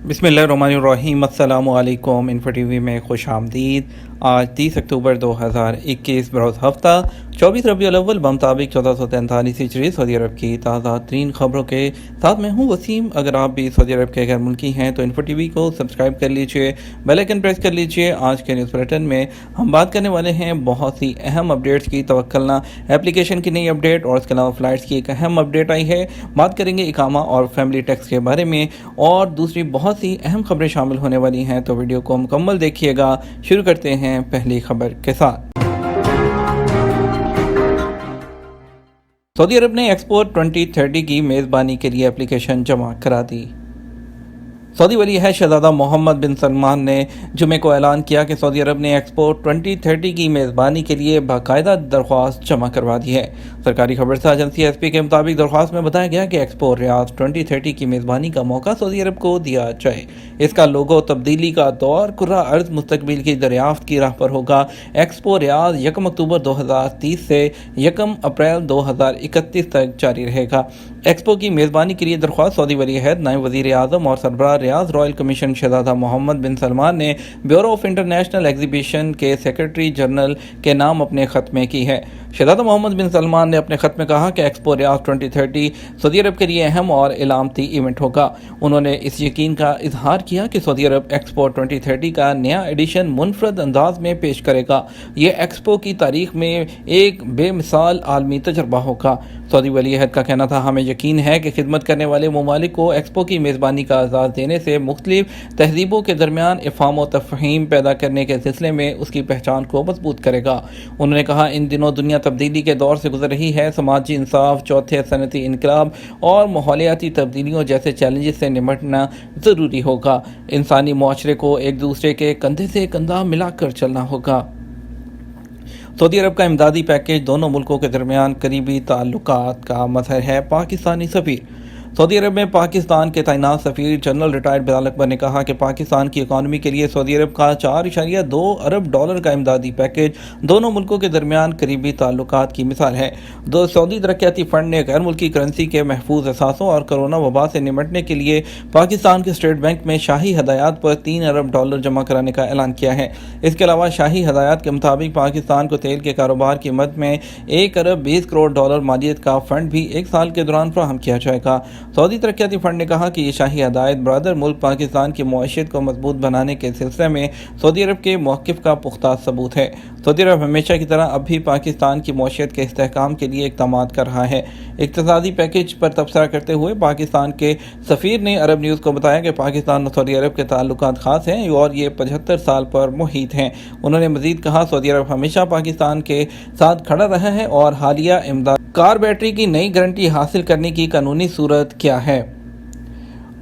बिस्मिल्लाहिर्रहमानिर्रहीम। अस्सलाम वालेकुम। इन्फो टीवी में खुश आमदीद। आज 30 अक्टूबर 2021 बरोज़ हफ्ता 24 रबीउल अव्वल बमुताबिक 1443 हिजरी सऊदी अरब की ताज़ा तरीन खबरों के साथ मैं हूँ वसीम। अगर आप भी सऊदी अरब के गैर मुल्की हैं तो इन्फो टीवी को सब्सक्राइब कर लीजिए, बेल आइकन प्रेस कर लीजिए। आज के न्यूज़ बुलेटिन में हम बात करने वाले हैं बहुत सी अहम अपडेट्स की। तवक्कलना एप्लीकेशन की नई अपडेट और इसके अलावा फ़्लाइट्स की एक अहम अपडेट आई है। बात करेंगे इकामा और फैमिली टैक्स के बारे में और दूसरी बहुत सी अहम खबरें शामिल होने वाली हैं, तो वीडियो को मुकम्मल देखिएगा। शुरू करते हैं पहली खबर के साथ। सऊदी अरब ने एक्सपो 2030 की मेज़बानी के लिए एप्लीकेशन जमा करा दी। सऊदी वली अहद शहजादा मोहम्मद बिन सलमान ने जुमे को ऐलान किया कि सऊदी अरब ने एक्सपो 2030 की मेज़बानी के लिए बाकायदा दरख्वास्त जमा करवा दी है। सरकारी खबरसा एजेंसी एसपी के मुताबिक दरख्वास्त में बताया गया कि एक्सपो रियाद 2030 की मेज़बानी का मौका सऊदी अरब को दिया जाए। इसका लोगो तब्दीली का दौर कुर्रा अर्ज मुस्तकबिल की दरियाफ्त की राह पर होगा। एक्सपो रियाद 1 अक्टूबर 2030 से 1 अप्रैल 2031 तक जारी रहेगा। एक्सपो की मेज़बानी के लिए दरख्वास्त सऊदी वली अहद, नायब वज़ीर आज़म और सरबराह रियाद रॉयल कमीशन शहजादा मोहम्मद बिन सलमान ने ब्यूरो ऑफ इंटरनेशनल एग्जीबिशन के सेक्रेटरी जनरल के नाम अपने खत में की है। शहजादा मोहम्मद बिन सलमान ने अपने खत में कहा कि एक्सपो रियाद 2030 सऊदी अरब के लिए अहम और इलामती इवेंट होगा। उन्होंने इस यकीन का इजहार किया कि सऊदी अरब एक्सपो 2030 का नया एडिशन मुनफरद अंदाज में पेश करेगा। ये एक्सपो की तारीख में एक बेमिसाल आलमी तजर्बा होगा। सऊदी वली अहद का कहना था, हमें यकीन है कि खिदमत करने वाले ममालिक को एक्सपो की मेज़बानी का एजाज़ देने से मुख्तलिफ तहजीबों के दरमियान इफ़हाम व तफ़हीम पैदा करने के सिलसिले में उसकी पहचान को मजबूत करेगा। उन्होंने कहा, इन दिनों दुनिया तब्दीली के दौर से गुजर रही है। समाजी इंसाफ, चौथे सनती इनकलाब और माहौलियाती तब्दीलियों जैसे चैलेंजेस से निपटना ज़रूरी होगा। इंसानी मुआशरे को एक दूसरे के कंधे से कंधा मिलाकर चलना होगा। सऊदी अरब का इमदादी पैकेज दोनों मुल्कों के दरमियान करीबी ताल्लुकात का मज़हर है। पाकिस्तानी सफ़ीर सऊदी अरब में पाकिस्तान के तैनात सफ़ीर जनरल रिटायर्ड बिलाल अकबर ने कहा कि पाकिस्तान की इकानमी के लिए सऊदी अरब का $4.2 अरब का इमदादी पैकेज दोनों मुल्कों के दरमियान करीबी ताल्लुकात की मिसाल है। सऊदी तरक्याती फ़ंड ने गैर मुल्की करेंसी के महफूज असासों और कोरोना वबा से निपटने के लिए पाकिस्तान के स्टेट बैंक में शाही हदायत पर $3 अरब जमा कराने का ऐलान किया है। इसके अलावा शाही हदायत के मुताबिक पाकिस्तान को तेल के कारोबार की मद में $1 अरब 20 करोड़ मालियत का फ़ंड भी एक साल के दौरान फराहम किया जाएगा। सऊदी तरक्याती फ़ंड ने कहा कि ये शाही हदायत ब्रदर मुल्क पाकिस्तान की मईशत को मजबूत बनाने के सिलसिले में सऊदी अरब के मौक़िफ़ का पुख्ता सबूत है। सऊदी अरब हमेशा की तरह अब भी पाकिस्तान की मईशत के इस्तेहकाम के लिए इक़दाम कर रहा है। इक़्तिसादी पैकेज पर तबसरा करते हुए पाकिस्तान के सफ़ीर ने अरब न्यूज़ को बताया कि पाकिस्तान और सऊदी अरब के ताल्लुकात ख़ास हैं और ये 75 साल पर मुहित हैं। उन्होंने मज़ीद कहा, सऊदी अरब हमेशा पाकिस्तान के साथ खड़ा रहा है और हालिया इमदाद कार बैटरी की नई गारंटी हासिल करने की कानूनी सूरत क्या है।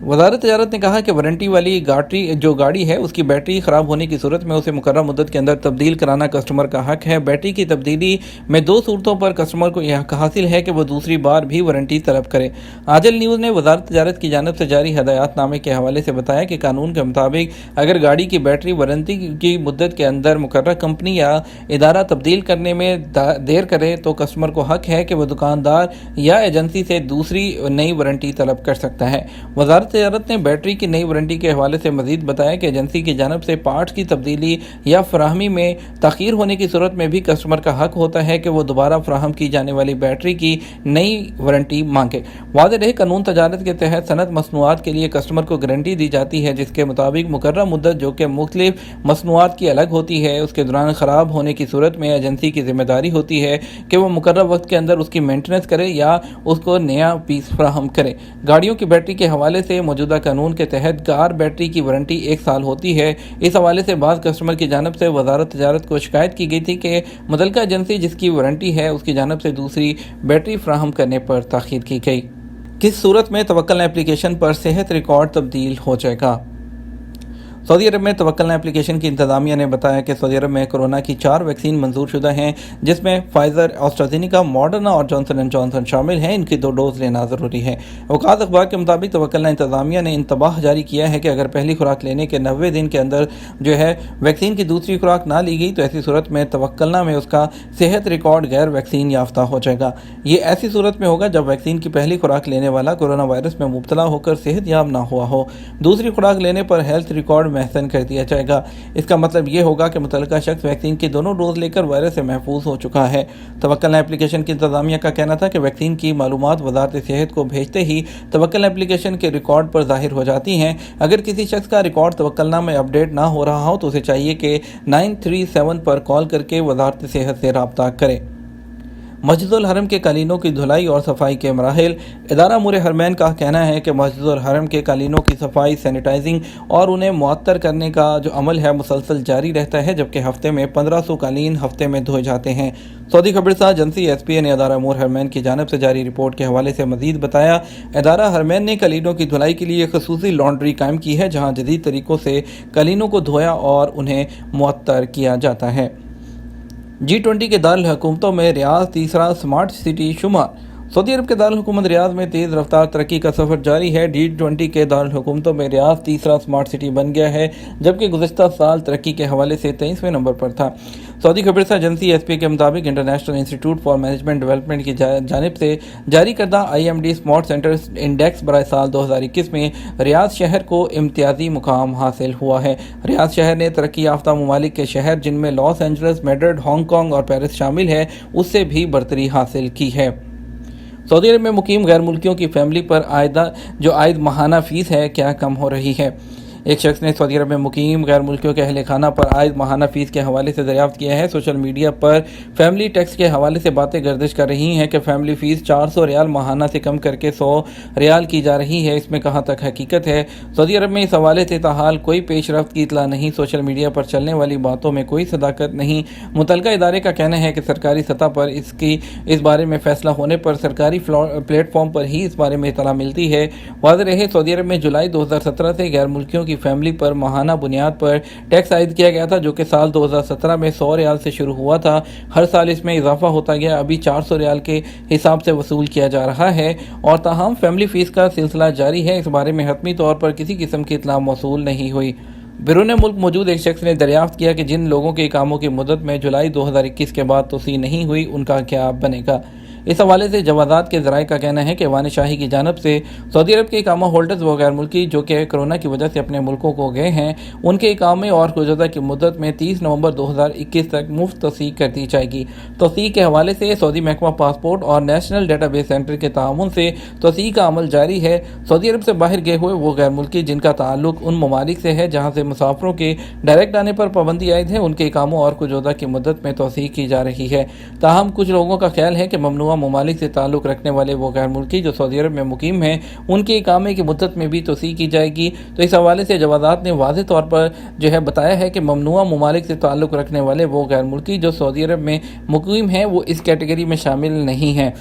वज़ारत तजारत ने कहा कि वारंटी वाली गाड़ी है उसकी बैटरी ख़राब होने की सूरत में उसे मुकर्रर मुद्दत के अंदर तब्दील कराना कस्टमर का हक है। बैटरी की तब्दीली में 2 सूरतों पर कस्टमर को यह हक हासिल है कि वह दूसरी बार भी वारंटी तलब करे। आजल न्यूज़ ने वज़ारत तजारत की जानिब से जारी हदायतनामे के हवाले से बताया कि कानून के मुताबिक अगर गाड़ी की बैटरी वारंटी की मुद्दत के अंदर मुकर्रर कंपनी या इदारा तब्दील करने में देर करे तो कस्टमर को हक है कि वह दुकानदार या एजेंसी से दूसरी नई वारंटी तलब कर सकता है। वज़ारत तजारत ने बैटरी की नई वारंटी के हवाले से मजीद बताया कि एजेंसी की जानिब से पार्ट्स की तब्दीली या फराहमी में तख़ीर होने की सूरत में भी कस्टमर का हक होता है कि वो दोबारा फराहम की जाने वाली बैटरी की नई वारंटी मांगे। वाज़ेह रहे, कानून तजारत के तहत सनत मसनूआत के लिए कस्टमर को गारंटी दी जाती है जिसके मुताबिक मुकर्रर मुद्दत जो कि मुख्तलिफ मसनूआत की अलग होती है उसके दौरान ख़राब होने की सूरत में एजेंसी की जिम्मेदारी होती है कि वह मुकर्रर वक्त के अंदर उसकी मेंटेनेंस करे या उसको नया पीस फराहम करे। गाड़ियों की बैटरी के हवाले से मौजूदा कानून के तहत कार बैटरी की वारंटी 1 साल होती है। इस हवाले से बाद कस्टमर की जानिब से वज़ारत तजारत को शिकायत की गई थी कि मुतल्लिका एजेंसी जिसकी वारंटी है उसकी जानिब से दूसरी बैटरी फराहम करने पर ताख़ीर की गई। किस सूरत में तवक्कलना एप्लीकेशन पर सेहत रिकॉर्ड तब्दील हो जाएगा। सऊदी अरब में तवक्कलना एप्लीकेशन की इंतजामिया ने बताया कि सऊदी अरब में कोरोना की 4 वैक्सीन मंजूर शुदा हैं, जिसमें फाइजर, एस्ट्राजेनेका, मॉडर्ना और जॉनसन एंड जॉनसन शामिल हैं। इनकी 2 डोज लेना ज़रूरी है। वकात अखबार के मुताबिक तवक्कलना इंतजामिया ने इंतबाह जारी किया है कि अगर पहली खुराक लेने के 90 दिन के अंदर जो है वैक्सीन की दूसरी खुराक ना ली गई तो ऐसी सूरत में तवक्कलना में उसका सेहत रिकॉर्ड गैर वैक्सीन याफ्ता हो जाएगा। ये ऐसी सूरत में होगा जब वैक्सीन की पहली खुराक लेने वाला कोरोना वायरस में मुब्तला होकर सेहत याब ना हुआ हो। दूसरी खुराक लेने पर हेल्थ रिकॉर्ड महसन कर दिया जाएगा। इसका मतलब ये होगा कि मुतल्लिका शख्स वैक्सीन की दोनों डोज लेकर वायरस से महफूज हो चुका है। तवक्कलना एप्लीकेशन की इंतजामिया का कहना था कि वैक्सीन की मालूमात वजारत सेहत को भेजते ही तवक्कलना एप्लीकेशन के रिकॉर्ड पर जाहिर हो जाती हैं। अगर किसी शख्स का रिकॉर्ड तवक्कलना में अपडेट ना हो रहा हो तो उसे चाहिए कि 937 पर कॉल करके वजारत सेहत से राब्ता करे। मस्जिदुल हरम के कालीनों की धुलाई और सफाई के मराहिल। इदारा अमूर हरमैन का कहना है कि मस्जिदुल हरम के कालीनों की सफाई, सैनिटाइजिंग और उन्हें मुअत्तर करने का जो अमल है मुसलसल जारी रहता है, जबकि हफ्ते में 1500 कालीन हफ्ते में धोए जाते हैं। सऊदी खबरसार एजेंसी SPA ने इदारा अमूर हरमैन की जानिब से जारी रिपोर्ट के हवाले से मजीद बताया, इदारा हरमैन ने कालीनों की धुलाई के लिए खसूसी लॉन्ड्री कायम की है, जहाँ जदीद तरीक़ों से कालीनों को धोया और उन्हें मुअत्तर किया जाता है। G20 के दारुल हुकूमतों में रियाद तीसरा स्मार्ट सिटी शुमार। सऊदी अरब के दारुल हुकूमत रियाद में तेज़ रफ्तार तरक्की का सफ़र जारी है। G20 के दारुल हुकूमतों में रियाद तीसरा स्मार्ट सिटी बन गया है, जबकि गुज़श्ता साल तरक्की के हवाले से 23वें नंबर पर था। सऊदी खबरसार एजेंसी SPA के मुताबिक international institute for management development की जानिब से जारी करदा IMD स्मार्ट सेंटर इंडेक्स बराए साल 2021 में रियाद शहर को इम्तियाजी मुकाम हासिल हुआ है। रियाद शहर ने तरक्की याफ्ता ममालिक के शहर जिनमें लॉस एंजल्स, मैड्रिड, हांगकॉन्ग और पेरिस शामिल है, उससे भी बरतरी हासिल की है। सऊदी अरब में मुकीम गैर मुल्कियों की फैमिली पर आयद माहाना फ़ीस है क्या कम हो रही है। एक शख्स ने सऊदी अरब में मुकीम गैर मुल्कियों के अहल खाना पर आयद माहाना फ़ीस के हवाले से दरियाफ्त किया है। सोशल मीडिया पर फैमिली टैक्स के हवाले से बातें गर्दिश कर रही हैं कि फैमिली फ़ीस 400 रियाल माहाना से कम करके 100 रियाल की जा रही है। इसमें कहाँ तक हकीकत है? सऊदी अरब में इस हवाले से ताहाल कोई पेशरफ्त की इतला नहीं। सोशल मीडिया पर चलने वाली बातों में कोई सदाकत नहीं। मुतल्लिका इदारे का कहना है कि सरकारी सतह पर इस बारे में फ़ैसला होने पर सरकारी प्लेटफॉर्म पर ही इस बारे में इतला मिलती है। वाज़ेह रहे, सऊदी अरब में जुलाई 2017 से गैर मुल्कियों की फैमिली पर माहाना बुनियाद पर टैक्स आयद किया गया था, जो कि साल 2017 में 100 रियाल से शुरू हुआ था। हर साल इसमें इजाफा होता गया। अभी 400 रियाल के हिसाब से वसूल किया जा रहा है और ताहम फैमिली फ़ीस का सिलसिला जारी है। इस बारे में हतमी तौर पर किसी किस्म की इतला मौसूल नहीं हुई। बैरून मुल्क मौजूद एक शख्स ने दरियाफ्त किया कि जिन लोगों के इकामों की मुद्दत में जुलाई 2021 के बाद तोसी नहीं हुई, उनका क्या बनेगा। इस हवाले से जवाजात के ज़राए का कहना है कि वान शाही की जानब से सऊदी अरब के इकामा होल्डर्स व गैर मुल्की जो कि कोरोना की वजह से अपने मुल्कों को गए हैं, उनके इकामे और गुज़श्ता की मुद्दत में 30 नवंबर 2021 तक मुफ्त तोसीक कर दी जाएगी। तोसीक के हवाले से सऊदी महकमा पासपोर्ट और नेशनल डेटाबेस सेंटर के ताउन से तोसीक का अमल जारी है। सऊदी अरब से बाहर गए हुए वो गैर मुल्की जिनका ताल्लुक उन ममालिक से है जहाँ से मुसाफरों के डायरेक्ट आने पर पाबंदी आयद है, उनके इकामों और गुज़श्ता की मुद्दत में तोसीक की जा रही है। ताहम कुछ लोगों का ख्याल है कि ममनुआ ममालिक से ताल्लुक़ रखने वाले वो गैर मुल्की जो सऊदी अरब में मुकीम हैं, उनके इकामे की मुद्दत में भी तोसी की जाएगी। तो इस हवाले से जवाजात ने वाज़ेह तौर पर जो है बताया है कि ममनुआ ममालिक से ताल्लुक़ रखने वाले वो गैर मुल्की जो सऊदी अरब में मुकीम हैं, वो इस कैटेगरी में शामिल नहीं हैं।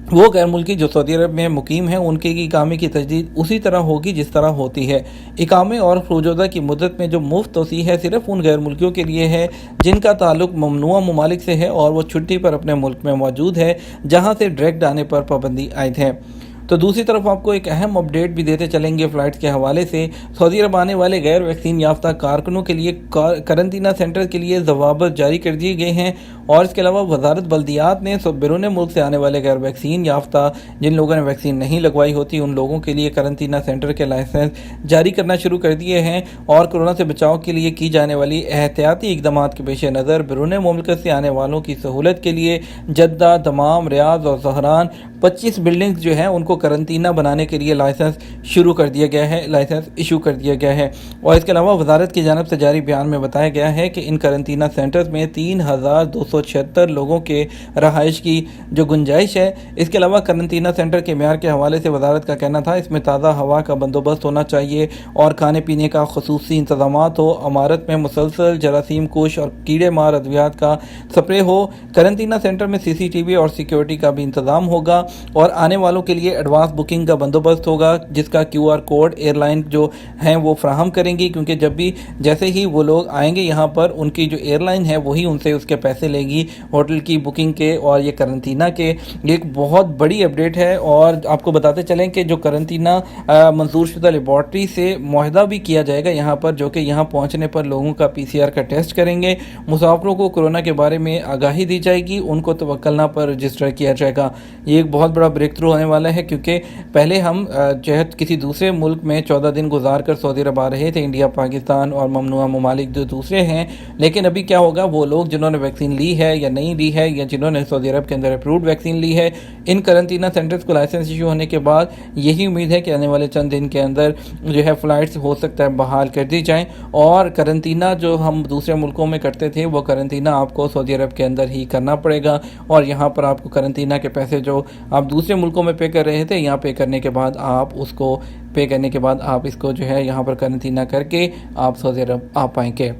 वो गैर मुल्की जो सऊदी अरब में मुकीम हैं, उनके इकामे की तजदीद उसी तरह होगी जिस तरह होती है। इकामे और रोज़ा की मुद्दत में जो मुफ्त तोसी है सिर्फ उन गैर मुल्कियों के लिए है जिनका ताल्लुक ममनुआ ममालिक से है और वो छुट्टी पर अपने मुल्क में मौजूद है, जहाँ से डायरेक्ट आने पर पाबंदी आयद है। तो दूसरी तरफ आपको एक अहम अपडेट भी देते चलेंगे फ़्लाइट्स के हवाले से। सऊदी अरब आने वाले गैर वैक्सीन याफ्ता कारकुनों के लिए करंतना सेंटर के लिए ज़वाबत जारी कर दिए गए हैं और इसके अलावा वजारत बल्दियात ने बैरून मुल्क से आने वाले गैर वैक्सीन याफ्ता जिन लोगों ने वैक्सीन नहीं लगवाई होती, उन लोगों के लिए करंतना सेंटर के लाइसेंस जारी करना शुरू कर दिए हैं और कोरोना से बचाव के लिए की जाने वाली एहतियाती इक़दाम के पेश नज़र बैरून मुल्क से आने वालों की सहूलत के लिए जद्दा, दमाम, रियाद और ज़हरान 25 बिल्डिंग्स जो हैं उनको करंतना बनाने के लिए लाइसेंस शुरू कर दिया गया है, लाइसेंस इशू कर दिया गया है। और इसके अलावा वजारत की जानिब से जारी बयान में बताया गया है कि इन करंतना सेंटर्स में 3276 लोगों के रहाइश की जो गुंजाइश है। इसके अलावा करंतना सेंटर के म्यार के हवाले से वजारत का कहना था इसमें ताज़ा हवा का बंदोबस्त होना चाहिए और खाने पीने का खसूसी इंतजाम हो, इमारत में मुसलसल जरासीम कुश और कीड़े मार अद्वियात का स्प्रे हो। करंतना सेंटर में CCTV और सिक्योरिटी का भी इंतजाम होगा और आने वालों के लिए एडवांस बुकिंग का बंदोबस्त होगा, जिसका QR कोड एयरलाइन जो हैं वो फ्राहम करेंगी, क्योंकि जब भी जैसे ही वो लोग आएंगे यहाँ पर उनकी जो एयरलाइन है वही उनसे उसके पैसे लेगी होटल की बुकिंग के और ये करंटीना के। ये एक बहुत बड़ी अपडेट है। और आपको बताते चलें कि जो करंटीना मंजूर शुदा लेबॉर्ट्री से मुआहदा भी किया जाएगा यहाँ पर, जो कि यहाँ पहुँचने पर लोगों का PCR का टेस्ट करेंगे, मुसाफिरों को कोरोना के बारे में आगाही दी जाएगी, उनको तवक्कलना पर रजिस्टर किया जाएगा। ये एक बहुत बड़ा ब्रेक थ्रू होने वाला है, क्योंकि पहले हम जो है किसी दूसरे मुल्क में 14 दिन गुजार कर सऊदी अरब आ रहे थे, इंडिया, पाकिस्तान और ममनुआ ममालिक जो दूसरे हैं। लेकिन अभी क्या होगा, वो लोग जिन्होंने वैक्सीन ली है या नहीं ली है, या जिन्होंने सऊदी अरब के अंदर अप्रूव्ड वैक्सीन ली है, इन करंटीना सेंटर्स को लाइसेंस इशू होने के बाद यही उम्मीद है कि आने वाले चंद दिन के अंदर जो है फ़्लाइट्स हो सकता है बहाल कर दी जाएँ, और करंटीना जो हम दूसरे मुल्कों में करते थे वो करंटीना आपको सऊदी अरब के अंदर ही करना पड़ेगा। और यहाँ पर आपको करंटीना के पैसे जो आप दूसरे मुल्कों में पे कर रहे थे, यहाँ पे करने के बाद आप उसको पे करने के बाद आप इसको जो है यहाँ पर करंटीना करके आप सऊदी अरब आ पाएंगे।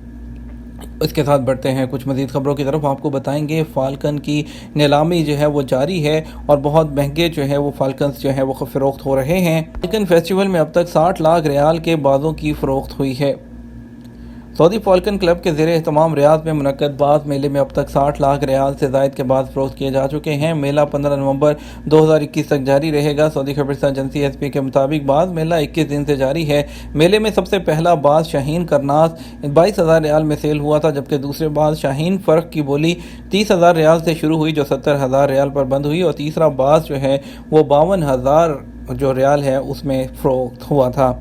इसके साथ बढ़ते हैं कुछ मज़ीद खबरों की तरफ। आपको बताएंगे फाल्कन की नीलामी जो है वो जारी है और बहुत महंगे जो है वो फाल्कन्स जो है वो फ़रोख्त हो रहे हैं। फाल्कन फेस्टिवल में अब तक 60 लाख रियाल के बाज़ों की फ़रोख्त हुई है। सऊदी फाल्कन क्लब के ज़ेरे एहतमाम रियाद में मुनक्कद बाज़ मेले में अब तक 60 लाख रियाल से ज़ायद के बाद फ़रोख्त किए जा चुके हैं। मेला 15 नवंबर 2021 तक जारी रहेगा। सऊदी खबरसां एजेंसी SP के मुताबिक बाज़ मेला 21 दिन से जारी है। मेले में सबसे पहला बाज़ शाहीन करनास 22,000 रियाल में सेल हुआ था, जबकि दूसरे बाज़ शाहीन फ़र्क की बोली 30,000 रियाल से शुरू हुई, जो 70,000 रियाल पर बंद हुई, और तीसरा बाज़ जो है वो 52,000 जो रियाल है उसमें फ़रोख्त हुआ था।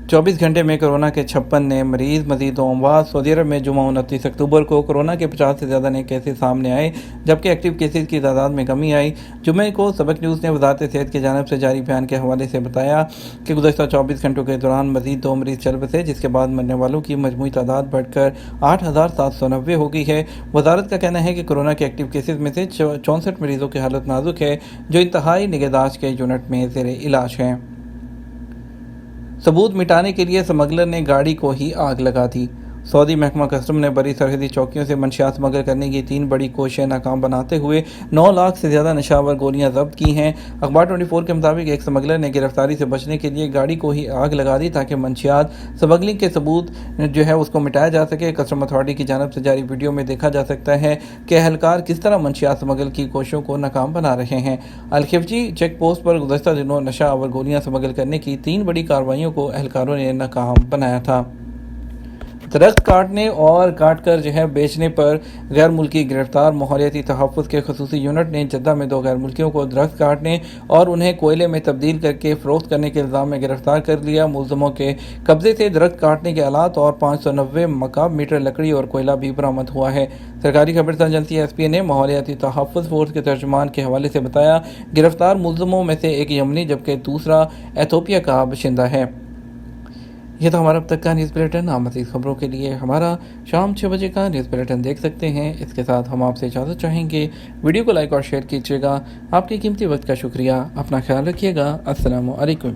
24 घंटे में कोरोना के 56 नए मरीज़, मज़ीद अमवात। सऊदी अरब में जुमा 29 अक्टूबर को कोरोना के 50 से ज़्यादा नए केसेस सामने आए, जबकि एक्टिव केसेस की तादाद में कमी आई। जुमे को सबक न्यूज़ ने वज़ारत सेहत की जानिब से जारी बयान के हवाले से बताया कि गुज़श्ता 24 घंटों के दौरान मज़ीद 2 मरीज़ चल बसे, जिसके बाद मरने वालों की मजमूई तादाद बढ़कर 8,790 हो गई है। वज़ारत का कहना है कि कोरोना के एक्टिव केसेस में से 64 मरीज़ों की हालत नाजुक है, जो इंतहाई निगहदाश्त के यूनिट में ज़ेरे इलाज हैं। सबूत मिटाने के लिए स्मगलर ने गाड़ी को ही आग लगा दी। सऊदी महकमा कस्टम ने बड़ी सरहदी चौकियों से मंशियात स्मगल करने की 3 बड़ी कोशिशें नाकाम बनाते हुए 9 लाख से ज़्यादा नशावर गोलियां जब्त की हैं। अखबार 24 के मुताबिक एक स्मगलर ने गिरफ्तारी से बचने के लिए गाड़ी को ही आग लगा दी, ताकि मंशियात स्मगलिंग के सबूत जो है उसको मिटाया जा सके। कस्टम अथॉरिटी की जानिब से जारी वीडियो में देखा जा सकता है कि एहलकार किस तरह मंशियात स्मगल की कोशिशों को नाकाम बना रहे हैं। अलखिफजी चेक पोस्ट पर गुज़श्ता दिनों नशा और गोलियां स्मगल करने की 3 बड़ी कार्रवाइयों को एहलकारों ने नाकाम बनाया था। दरख्त काटने और काट कर जो है बेचने पर गैर मुल्की गिरफ्तार। माहौलियाती तहफ़्फ़ुज़ के खसूसी यूनिट ने जद्दा में 2 गैर मुल्कियों को दरख्त काटने और उन्हें कोयले में तब्दील करके फ़रोख्त करने के इल्ज़ाम में गिरफ्तार कर लिया। मुलज़मों के कब्ज़े से दरख्त काटने के आलात और 590 मकाब मीटर लकड़ी और कोयला भी बरामद हुआ है। सरकारी खबरसां एजेंसी SP ने माहौलियाती तहफ़्फ़ुज़ फोर्स के तर्जुमान के हवाले से बताया, गिरफ्तार मुलज़मों में से एक यमनी जबकि दूसरा एथोपिया का बाशिंदा है। यह था हमारा अब तक का न्यूज़ बुलेटिन। आप मज़ीद खबरों के लिए हमारा शाम 6 बजे का न्यूज़ बुलेटिन देख सकते हैं। इसके साथ हम आपसे इजाज़त चाहेंगे। वीडियो को लाइक और शेयर कीजिएगा। आपके कीमती वक्त का शुक्रिया। अपना ख्याल रखिएगा। अस्सलामु अलैकुम।